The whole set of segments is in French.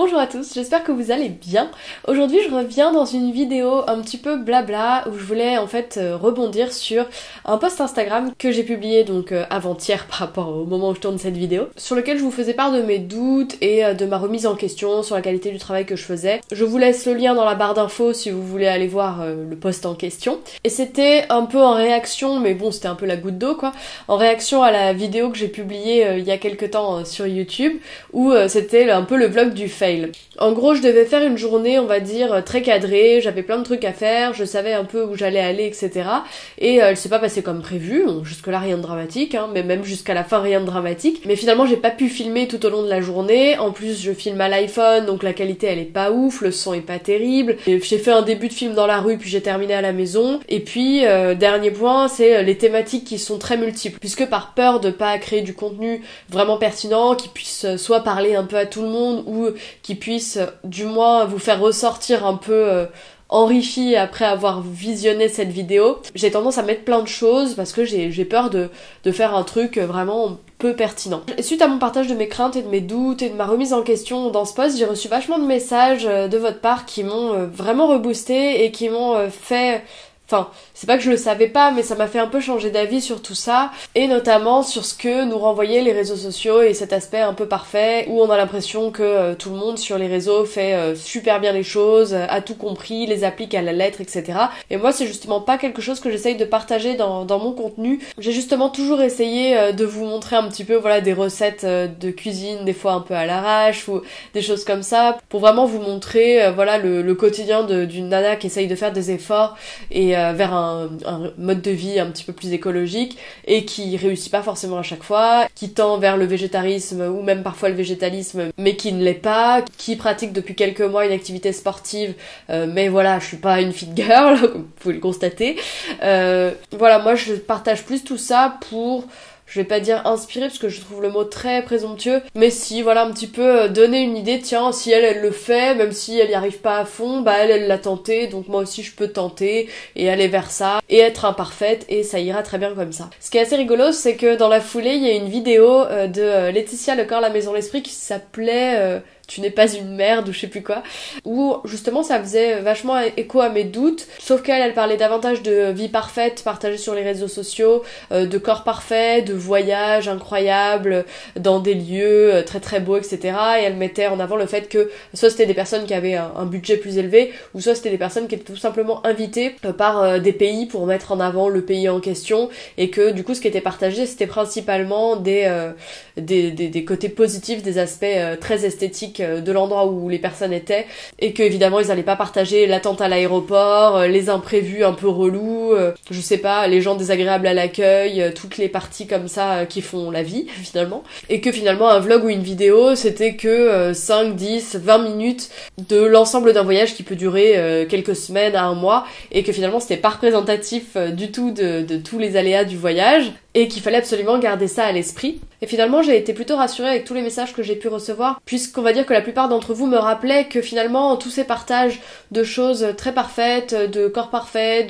Bonjour à tous, j'espère que vous allez bien. Aujourd'hui je reviens dans une vidéo un petit peu blabla où je voulais en fait rebondir sur un post Instagram que j'ai publié donc avant-hier par rapport au moment où je tourne cette vidéo, sur lequel je vous faisais part de mes doutes et de ma remise en question sur la qualité du travail que je faisais. Je vous laisse le lien dans la barre d'infos si vous voulez aller voir le post en question. Et c'était un peu en réaction, mais bon c'était un peu la goutte d'eau quoi, en réaction à la vidéo que j'ai publiée il y a quelques temps sur YouTube où c'était un peu le vlog du fail. En gros, je devais faire une journée, on va dire, très cadrée, j'avais plein de trucs à faire, je savais un peu où j'allais aller, etc. Et elle s'est pas passée comme prévu, bon, jusque-là rien de dramatique, hein, mais même jusqu'à la fin rien de dramatique. Mais finalement, j'ai pas pu filmer tout au long de la journée, en plus je filme à l'iPhone, donc la qualité elle est pas ouf, le son est pas terrible. J'ai fait un début de film dans la rue, puis j'ai terminé à la maison. Et puis, dernier point, c'est les thématiques qui sont très multiples, puisque par peur de pas créer du contenu vraiment pertinent, qui puisse soit parler un peu à tout le monde, ou qui puisse du moins vous faire ressortir un peu enrichi après avoir visionné cette vidéo. J'ai tendance à mettre plein de choses parce que j'ai peur de faire un truc vraiment peu pertinent. Et suite à mon partage de mes craintes et de mes doutes et de ma remise en question dans ce post, j'ai reçu vachement de messages de votre part qui m'ont vraiment reboosté et qui m'ont fait... Enfin, c'est pas que je le savais pas, mais ça m'a fait un peu changer d'avis sur tout ça, et notamment sur ce que nous renvoyaient les réseaux sociaux et cet aspect un peu parfait, où on a l'impression que tout le monde sur les réseaux fait super bien les choses, a tout compris, les applique à la lettre, etc. Et moi, c'est justement pas quelque chose que j'essaye de partager dans mon contenu. J'ai justement toujours essayé de vous montrer un petit peu, voilà, des recettes de cuisine, des fois un peu à l'arrache, ou des choses comme ça, pour vraiment vous montrer, voilà, le quotidien d'une nana qui essaye de faire des efforts, et vers un mode de vie un petit peu plus écologique et qui réussit pas forcément à chaque fois, qui tend vers le végétarisme ou même parfois le végétalisme mais qui ne l'est pas, qui pratique depuis quelques mois une activité sportive mais voilà, je suis pas une fit girl comme vous pouvez le constater. Voilà, moi je partage plus tout ça pour... Je vais pas dire inspirer parce que je trouve le mot très présomptueux, mais si, voilà, un petit peu donner une idée, tiens, si elle le fait, même si elle y arrive pas à fond, bah elle l'a tenté, donc moi aussi je peux tenter, et aller vers ça, et être imparfaite, et ça ira très bien comme ça. Ce qui est assez rigolo, c'est que dans la foulée, il y a une vidéo de Laetitia Le Corps, la Maison, l'Esprit qui s'appelait... Tu n'es pas une merde ou je sais plus quoi, où justement ça faisait vachement écho à mes doutes, sauf qu'elle parlait davantage de vie parfaite partagée sur les réseaux sociaux, de corps parfait, de voyages incroyables dans des lieux très très beaux, etc. Et elle mettait en avant le fait que soit c'était des personnes qui avaient un budget plus élevé, ou soit c'était des personnes qui étaient tout simplement invitées par des pays pour mettre en avant le pays en question, et que du coup ce qui était partagé c'était principalement des côtés positifs, des aspects très esthétiques de l'endroit où les personnes étaient, et que évidemment ils allaient pas partager l'attente à l'aéroport, les imprévus un peu relous, je sais pas, les gens désagréables à l'accueil, toutes les parties comme ça qui font la vie finalement, et que finalement un vlog ou une vidéo c'était que 5, 10, 20 minutes de l'ensemble d'un voyage qui peut durer quelques semaines à un mois, et que finalement c'était pas représentatif du tout de tous les aléas du voyage, et qu'il fallait absolument garder ça à l'esprit. Et finalement, j'ai été plutôt rassurée avec tous les messages que j'ai pu recevoir, puisqu'on va dire que la plupart d'entre vous me rappelaient que finalement, tous ces partages de choses très parfaites, de corps parfait,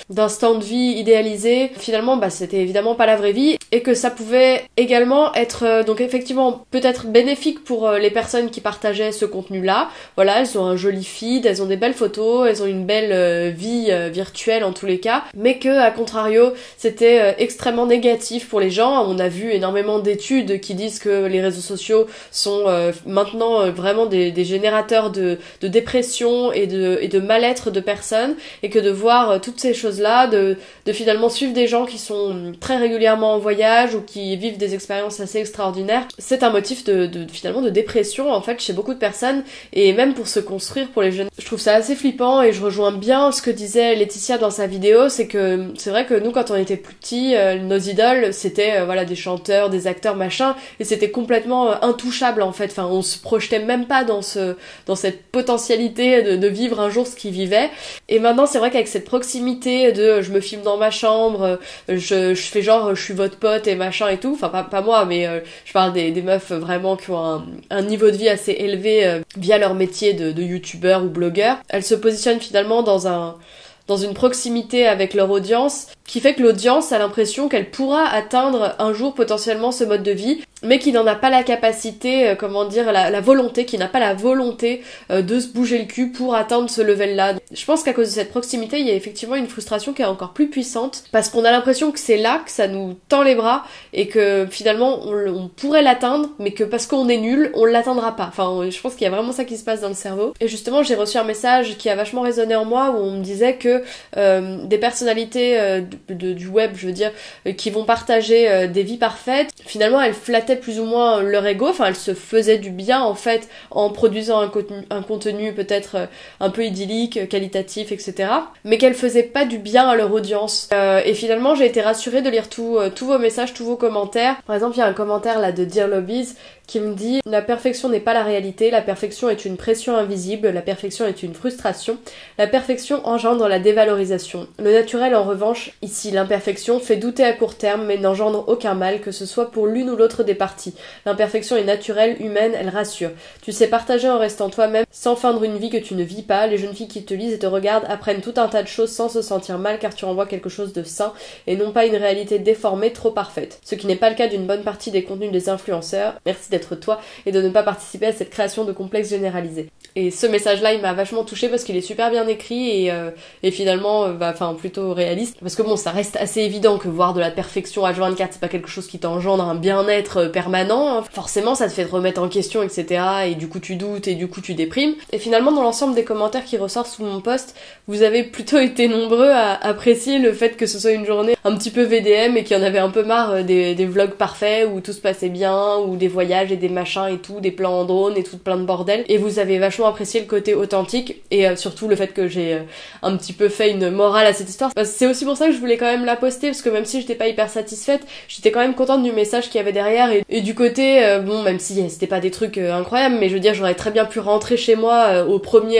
d'instants de vie idéalisés, finalement, bah, c'était évidemment pas la vraie vie, et que ça pouvait également être, donc effectivement, peut-être bénéfique pour les personnes qui partageaient ce contenu-là. Voilà, elles ont un joli feed, elles ont des belles photos, elles ont une belle vie virtuelle en tous les cas, mais que, à contrario, c'était extrêmement négatif pour les gens. On a vu énormément d'études qui disent que les réseaux sociaux sont maintenant vraiment des générateurs de dépression et de mal-être de personnes, et que de voir toutes ces choses-là, de finalement suivre des gens qui sont très régulièrement en voyage ou qui vivent des expériences assez extraordinaires, c'est un motif finalement de dépression en fait chez beaucoup de personnes, et même pour se construire pour les jeunes. Je trouve ça assez flippant, et je rejoins bien ce que disait Laetitia dans sa vidéo, c'est que c'est vrai que nous quand on était plus petits, nos idoles c'était voilà des chanteurs, des acteurs machin, et c'était complètement intouchable en fait, enfin on se projetait même pas dans cette potentialité de vivre un jour ce qu'ils vivaient. Et maintenant c'est vrai qu'avec cette proximité de je me filme dans ma chambre, je fais genre je suis votre pote et machin et tout, enfin pas moi, mais je parle des meufs vraiment qui ont un niveau de vie assez élevé via leur métier de youtubeur ou blogueur. Elles se positionnent finalement dans dans une proximité avec leur audience qui fait que l'audience a l'impression qu'elle pourra atteindre un jour potentiellement ce mode de vie, mais qui n'en a pas la capacité, la volonté, qui n'a pas la volonté de se bouger le cul pour atteindre ce level-là. Je pense qu'à cause de cette proximité, il y a effectivement une frustration qui est encore plus puissante, parce qu'on a l'impression que c'est là, que ça nous tend les bras, et que finalement on pourrait l'atteindre, mais que parce qu'on est nul, on l'atteindra pas. Enfin, je pense qu'il y a vraiment ça qui se passe dans le cerveau. Et justement, j'ai reçu un message qui a vachement résonné en moi, où on me disait que des personnalités du web, je veux dire, qui vont partager des vies parfaites, finalement elles flattaient plus ou moins leur ego, enfin elles se faisaient du bien en fait en produisant un contenu peut-être un peu idyllique, qualitatif, etc. Mais qu'elles faisaient pas du bien à leur audience. Et finalement j'ai été rassurée de lire tous vos messages, tous vos commentaires. Par exemple il y a un commentaire là de Dear Lobbies qui me dit: la perfection n'est pas la réalité, la perfection est une pression invisible, la perfection est une frustration, la perfection engendre la dévalorisation. Le naturel en revanche, ici l'imperfection, fait douter à court terme mais n'engendre aucun mal, que ce soit pour l'une ou l'autre des parties. L'imperfection est naturelle, humaine, elle rassure. Tu sais partager en restant toi-même, sans feindre une vie que tu ne vis pas. Les jeunes filles qui te lisent et te regardent apprennent tout un tas de choses sans se sentir mal, car tu renvoies quelque chose de sain et non pas une réalité déformée trop parfaite. Ce qui n'est pas le cas d'une bonne partie des contenus des influenceurs. Merci d'être toi et de ne pas participer à cette création de complexes généralisés. Et ce message-là, il m'a vachement touchée parce qu'il est super bien écrit et finalement, plutôt réaliste. Parce que bon, ça reste assez évident que voir de la perfection H24, c'est pas quelque chose qui t'engendre un bien-être permanent. Forcément, ça te fait te remettre en question, etc. Et du coup, tu doutes et du coup, tu déprimes. Et finalement, dans l'ensemble des commentaires qui ressortent sous mon post, vous avez plutôt été nombreux à apprécier le fait que ce soit une journée un petit peu VDM et qu'il y en avait un peu marre des vlogs parfaits où tout se passait bien, ou des voyages et des machins et tout, des plans en drone et tout plein de bordel. Et vous avez vachement apprécié le côté authentique et surtout le fait que j'ai un petit peu fait une morale à cette histoire. C'est aussi pour ça que je voulais quand même la poster, parce que même si j'étais pas hyper satisfaite, j'étais quand même contente du message qu'il y avait derrière et du côté, même si c'était pas des trucs incroyables, mais je veux dire, j'aurais très bien pu rentrer chez moi à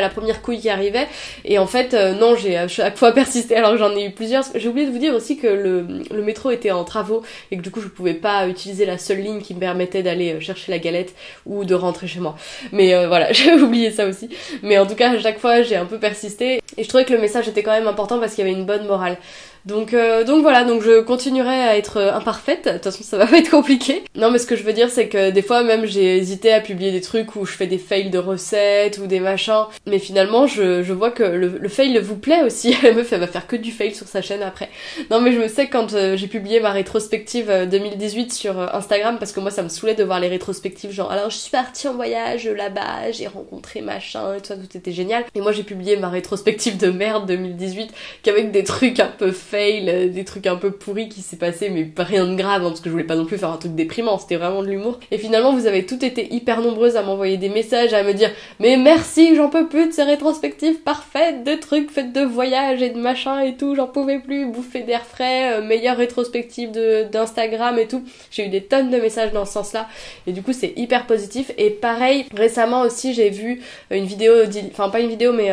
la première couille qui arrivait, et en fait, non, j'ai à chaque fois persisté alors que j'en ai eu plusieurs. J'ai oublié de vous dire aussi que le métro était en travaux et que du coup je pouvais pas utiliser la seule ligne qui me permettait d'aller chercher la galette ou de rentrer chez moi. Mais voilà, j'ai oublié ça aussi. Mais en tout cas, à chaque fois, j'ai un peu persisté et je trouvais que le message était quand même important parce qu'il y avait une bonne morale. Donc voilà, donc je continuerai à être imparfaite, de toute façon ça va pas être compliqué. Non, mais ce que je veux dire c'est que des fois même j'ai hésité à publier des trucs où je fais des fails de recettes ou des machins, mais finalement je vois que le fail vous plaît aussi. La meuf elle va faire que du fail sur sa chaîne après. Non mais je me sais que quand j'ai publié ma rétrospective 2018 sur Instagram, parce que moi ça me saoulait de voir les rétrospectives genre alors je suis partie en voyage là-bas, j'ai rencontré machin et tout ça, tout était génial. Et moi j'ai publié ma rétrospective de merde 2018 qu'avec des trucs un peu fail, des trucs un peu pourris qui s'est passé, mais pas rien de grave, hein, parce que je voulais pas non plus faire un truc déprimant, c'était vraiment de l'humour. Et finalement, vous avez toutes été hyper nombreuses à m'envoyer des messages, à me dire « Mais merci, j'en peux plus de ces rétrospectives parfaites, de trucs faites de voyages et de machin et tout, j'en pouvais plus, bouffer d'air frais, meilleure rétrospective d'Instagram et tout. » J'ai eu des tonnes de messages dans ce sens-là, et du coup, c'est hyper positif. Et pareil, récemment aussi, j'ai vu une vidéo, enfin pas une vidéo, mais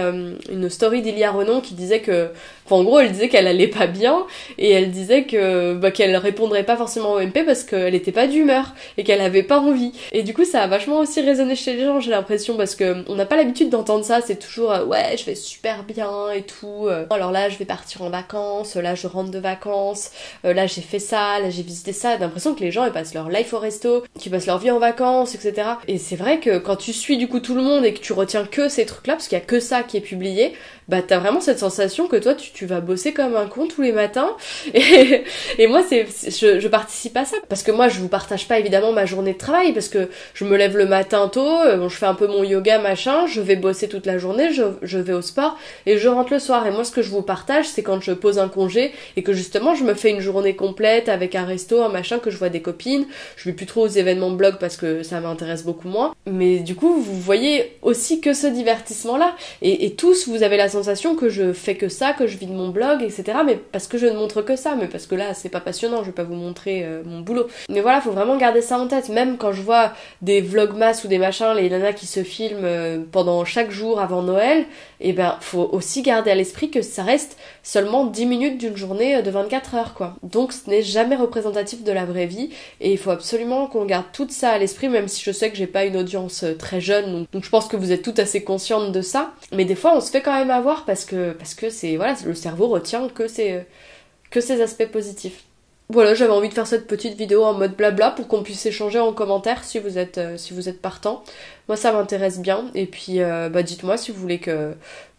une story d'Ilia Renon qui disait que, en gros, elle disait qu'elle allait pas bien et elle disait que qu'elle répondrait pas forcément au MP parce qu'elle était pas d'humeur et qu'elle avait pas envie. Et du coup ça a vachement aussi résonné chez les gens, j'ai l'impression, parce que on n'a pas l'habitude d'entendre ça, c'est toujours ouais je vais super bien et tout, alors là je vais partir en vacances, là je rentre de vacances, là j'ai fait ça, là j'ai visité ça. J'ai l'impression que les gens ils passent leur life au resto, qu'ils passent leur vie en vacances, etc. Et c'est vrai que quand tu suis du coup tout le monde et que tu retiens que ces trucs là, parce qu'il y a que ça qui est publié, bah t'as vraiment cette sensation que toi tu vas bosser comme un con tous les matins et moi je participe à ça parce que moi je vous partage pas évidemment ma journée de travail parce que je me lève le matin tôt, je fais un peu mon yoga machin, je vais bosser toute la journée, je vais au sport et je rentre le soir. Et moi ce que je vous partage c'est quand je pose un congé et que justement je me fais une journée complète avec un resto, un machin, que je vois des copines. Je vais plus trop aux événements blog parce que ça m'intéresse beaucoup moins, mais du coup vous voyez aussi que ce divertissement là et tous vous avez la sensation que je fais que ça, que je vis de mon blog, etc. Mais parce que je ne montre que ça, mais parce que là c'est pas passionnant, je vais pas vous montrer mon boulot. Mais voilà, faut vraiment garder ça en tête, même quand je vois des vlogmas ou des machins, les nanas qui se filment pendant chaque jour avant Noël, et ben faut aussi garder à l'esprit que ça reste seulement 10 minutes d'une journée de 24 heures quoi. Donc ce n'est jamais représentatif de la vraie vie, et il faut absolument qu'on garde tout ça à l'esprit, même si je sais que j'ai pas une audience très jeune, donc je pense que vous êtes toutes assez conscientes de ça, mais des fois on se fait quand même avoir parce que c'est voilà, le cerveau retient que ces aspects positifs. Voilà, j'avais envie de faire cette petite vidéo en mode blabla pour qu'on puisse échanger en commentaire si vous êtes partant. Moi ça m'intéresse bien, et puis dites-moi si vous voulez que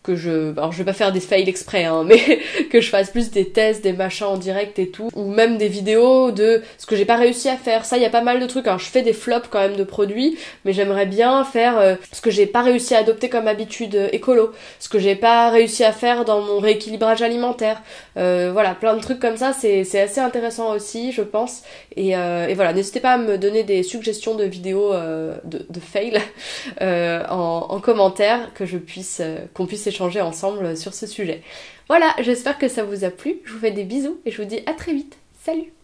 alors je vais pas faire des fails exprès, hein, mais que je fasse plus des tests, des machins en direct et tout, ou même des vidéos de ce que j'ai pas réussi à faire. Ça, il y a pas mal de trucs. Alors je fais des flops quand même de produits, mais j'aimerais bien faire ce que j'ai pas réussi à adopter comme habitude écolo, ce que j'ai pas réussi à faire dans mon rééquilibrage alimentaire. Voilà, plein de trucs comme ça, c'est assez intéressant aussi, je pense. Et voilà, n'hésitez pas à me donner des suggestions de vidéos de fail en commentaire, que qu'on puisse échanger ensemble sur ce sujet. Voilà, j'espère que ça vous a plu, je vous fais des bisous et je vous dis à très vite. Salut!